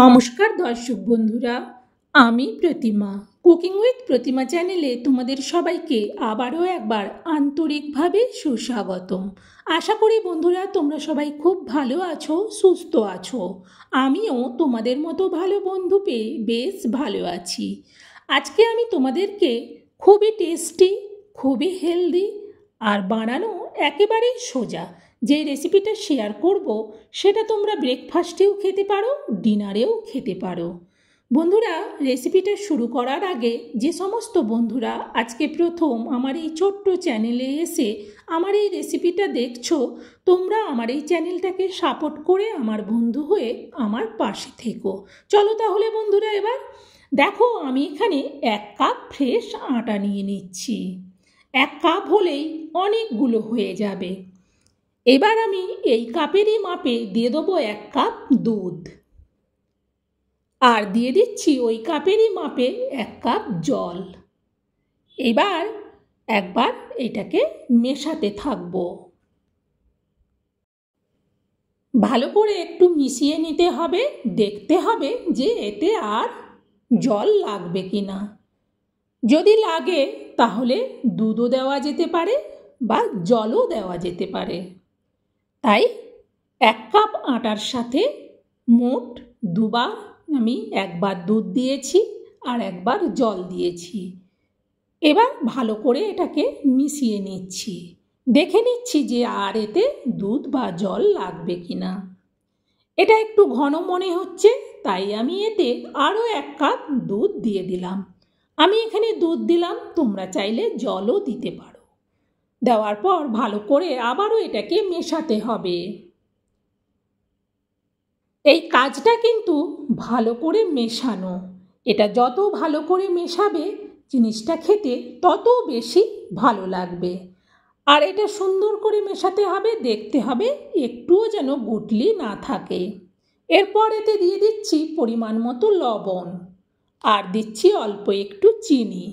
নমস্কার দর্শক বন্ধুরা, আমি প্রতিমা। কুকিং উইথ প্রতিমা চ্যানেলে তোমাদের সবাইকে আবারও একবার আন্তরিকভাবে সুস্বাগতম। আশা করি বন্ধুরা তোমরা সবাই খুব ভালো আছো, সুস্থ আছো। আমিও তোমাদের মতো ভালো বন্ধু পেয়ে বেশ ভালো আছি। আজকে আমি তোমাদেরকে খুবই টেস্টি, খুবই হেলদি আর বানানো একেবারেই সোজা যে রেসিপিটা শেয়ার করব সেটা তোমরা ব্রেকফাস্টেও খেতে পারো, ডিনারেও খেতে পারো। বন্ধুরা, রেসিপিটা শুরু করার আগে যে সমস্ত বন্ধুরা আজকে প্রথম আমার এই ছোট্ট চ্যানেলে এসে আমার এই রেসিপিটা দেখছো, তোমরা আমার এই চ্যানেলটাকে সাপোর্ট করে আমার বন্ধু হয়ে আমার পাশে থেকো। চলো তাহলে বন্ধুরা, এবার দেখো আমি এখানে 1 কাপ ফ্রেশ আটা নিয়ে নিচ্ছি। 1 কাপ হলেই অনেকগুলো হয়ে যাবে। এবার আমি এই কাপেরই মাপে দিয়ে দেবো 1 কাপ দুধ, আর দিয়ে দিচ্ছি ওই কাপেরই মাপে 1 কাপ জল। এবার একবার এটাকে মেশাতে থাকবো। ভালো করে একটু মিশিয়ে নিতে হবে, দেখতে হবে যে এতে আর জল লাগবে কিনা। যদি লাগে তাহলে দুধও দেওয়া যেতে পারে বা জলও দেওয়া যেতে পারে। তাই 1 কাপ আটার সাথে মোট দুবার আমি একবার দুধ দিয়েছি আর একবার জল দিয়েছি। এবার ভালো করে এটাকে মিশিয়ে নিচ্ছি, দেখে নিচ্ছি যে আর এতে দুধ বা জল লাগবে কিনা। এটা একটু ঘন মনে হচ্ছে, তাই আমি এতে আরও 1 কাপ দুধ দিয়ে দিলাম। আমি এখানে দুধ দিলাম, তোমরা চাইলে জলও দিতে পারো। দেওয়ার পর ভালো করে আবারও এটাকে মেশাতে হবে। এই কাজটা কিন্তু ভালো করে মেশানো। এটা যত ভালো করে মেশাবে জিনিসটা খেতে তত বেশি ভালো লাগবে। আর এটা সুন্দর করে মেশাতে হবে, দেখতে হবে একটুও যেন গুটলি না থাকে। এরপর এতে দিয়ে দিচ্ছি পরিমাণ মতো লবণ, আর দিচ্ছি অল্প একটু চিনি।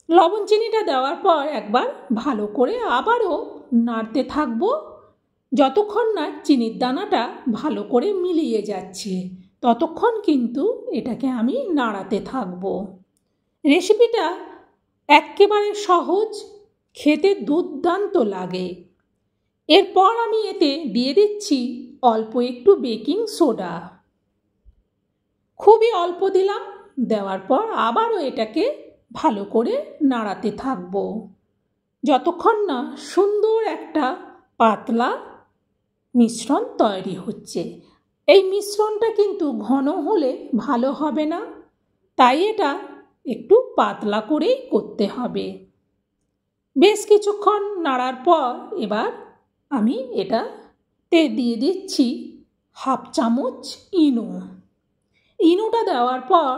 লবণ চিনিটা দেওয়ার পর একবার ভালো করে আবারও নাড়তে থাকবো, যতক্ষণ না চিনির দানাটা ভালো করে মিলিয়ে যাচ্ছে ততক্ষণ কিন্তু এটাকে আমি নাড়াতে থাকবো। রেসিপিটা একেবারে সহজ, খেতে দুর্দান্ত লাগে। এরপর আমি এতে দিয়ে দিচ্ছি অল্প একটু বেকিং সোডা, খুবই অল্প দিলাম। দেওয়ার পর আবারও এটাকে ভালো করে নাড়াতে থাকবো যতক্ষণ না সুন্দর একটা পাতলা মিশ্রণ তৈরি হচ্ছে। এই মিশ্রণটা কিন্তু ঘন হলে ভালো হবে না, তাই এটা একটু পাতলা করেই করতে হবে। বেশ কিছুক্ষণ নাড়ার পর এবার আমি এটাতে দিয়ে দিচ্ছি 1/2 চামচ ইনো। ইনোটা দেওয়ার পর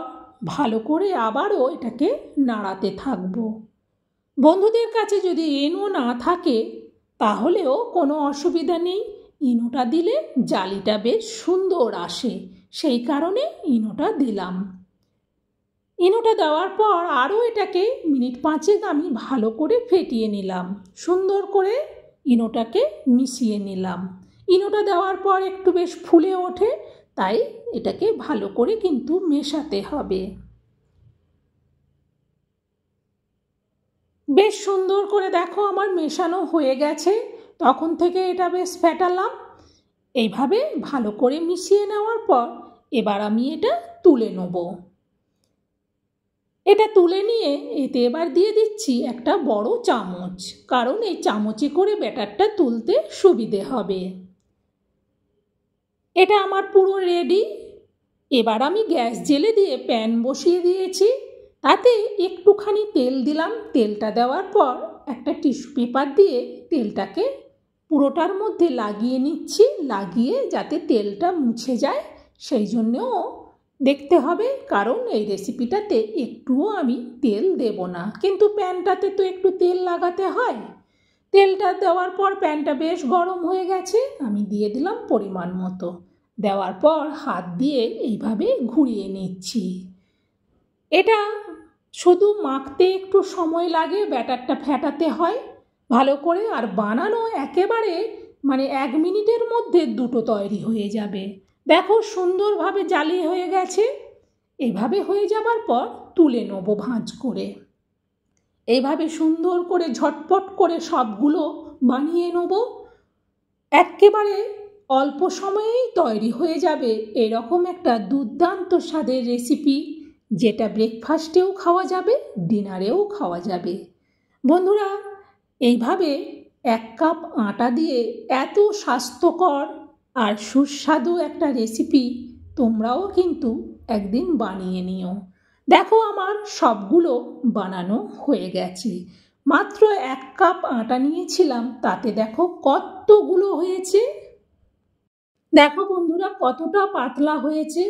ভালো করে আবারও এটাকে নাড়াতে থাকবো। বন্ধুদের কাছে যদি ইনো না থাকে তাহলেও কোনো অসুবিধা নেই, ইনোটা দিলে জালিটা বেশ সুন্দর আসে, সেই কারণে ইনোটা দিলাম। ইনোটা দেওয়ার পর আরও এটাকে মিনিট 5 আমি ভালো করে ফেটিয়ে নিলাম, সুন্দর করে ইনোটাকে মিশিয়ে নিলাম। ইনোটা দেওয়ার পর একটু বেশ ফুলে ওঠে, তাই এটাকে ভালো করে কিন্তু মেশাতে হবে। বেশ সুন্দর করে দেখো আমার মেশানো হয়ে গেছে, তখন থেকে এটা বেশ ফেটালাম। এইভাবে ভালো করে মিশিয়ে নেওয়ার পর এবার আমি এটা তুলে নেব। এটা তুলে নিয়ে এতে এবার দিয়ে দিচ্ছি একটা বড় চামচ, কারণ এই চামচে করে ব্যাটারটা তুলতে সুবিধে হবে। এটা আমার পুরো রেডি। এবার আমি গ্যাস জেলে দিয়ে প্যান বসিয়ে দিয়েছি, তাতে একটুখানি তেল দিলাম। তেলটা দেওয়ার পর একটা টিস্যু পেপার দিয়ে তেলটাকে পুরোটার মধ্যে লাগিয়ে নিচ্ছি, লাগিয়ে যাতে তেলটা মুছে যায় সেই জন্যও দেখতে হবে, কারণ এই রেসিপিটাতে একটুও আমি তেল দেব না, কিন্তু প্যানটাতে তো একটু তেল লাগাতে হয়। তেলটা দেওয়ার পর প্যানটা বেশ গরম হয়ে গেছে, আমি দিয়ে দিলাম পরিমাণ মতো। দেওয়ার পর হাত দিয়ে এইভাবে ঘুরিয়ে নিচ্ছি। এটা শুধু মাখতে একটু সময় লাগে, ব্যাটারটা ফেটাতে হয় ভালো করে, আর বানানো একেবারে 1 মিনিটের মধ্যে দুটো তৈরি হয়ে যাবে। দেখো সুন্দরভাবে জালি হয়ে গেছে। এভাবে হয়ে যাবার পর তুলে নেবো ভাঁজ করে। এইভাবে সুন্দর করে ঝটপট করে সবগুলো বানিয়ে নেব। একেবারে অল্প সময়েই তৈরি হয়ে যাবে এরকম একটা দুর্দান্ত স্বাদের রেসিপি, যেটা ব্রেকফাস্টেও খাওয়া যাবে, ডিনারেও খাওয়া যাবে। বন্ধুরা, এইভাবে 1 কাপ আটা দিয়ে এত স্বাস্থ্যকর আর সুস্বাদু একটা রেসিপি তোমরাও কিন্তু একদিন বানিয়ে নিও। দেখো আমার সবগুলো বানানো হয়ে গেছে। মাত্র 1 কাপ আটা নিয়েছিলাম, তাতে দেখো কতগুলো হয়েছে। দেখো বন্ধুরা কতটা পাতলা হয়েছে,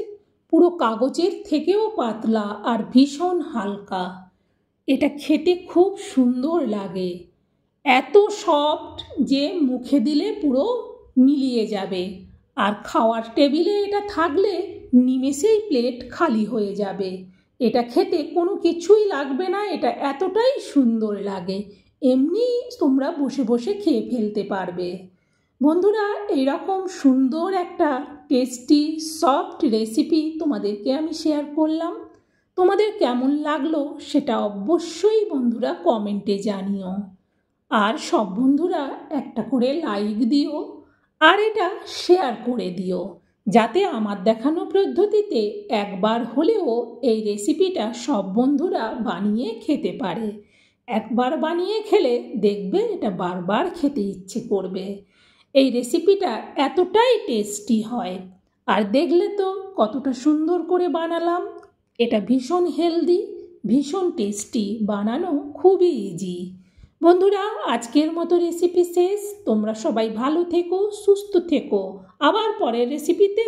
পুরো কাগজের থেকেও পাতলা আর ভীষণ হালকা। এটা খেতে খুব সুন্দর লাগে, এত সফট যে মুখে দিলে পুরো মিলিয়ে যাবে। আর খাওয়ার টেবিলে এটা থাকলে নিমেষেই প্লেট খালি হয়ে যাবে। এটা খেতে কোনো কিছুই লাগবে না, এটা এতটাই সুন্দর লাগে, এমনি তোমরা বসে বসে খেয়ে ফেলতে পারবে। বন্ধুরা, এইরকম সুন্দর একটা টেস্টি সফট রেসিপি তোমাদেরকে আমি শেয়ার করলাম। তোমাদের কেমন লাগলো সেটা অবশ্যই বন্ধুরা কমেন্টে জানিও। আর সব বন্ধুরা একটা করে লাইক দিও আর এটা শেয়ার করে দিও, যাতে আমার দেখানো পদ্ধতিতে একবার হলেও এই রেসিপিটা সব বন্ধুরা বানিয়ে খেতে পারে। একবার বানিয়ে খেলে দেখবে এটা বারবার খেতে ইচ্ছে করবে। এই রেসিপিটা এতটাই টেস্টি হয়, আর দেখলে তো কতটা সুন্দর করে বানালাম। এটা ভীষণ হেলদি, ভীষণ টেস্টি, বানানো খুবই ইজি। বন্ধুরা, আজকের মতো রেসিপি শেষ। তোমরা সবাই ভালো থেকো, সুস্থ থেকো। আবার পরের রেসিপিতে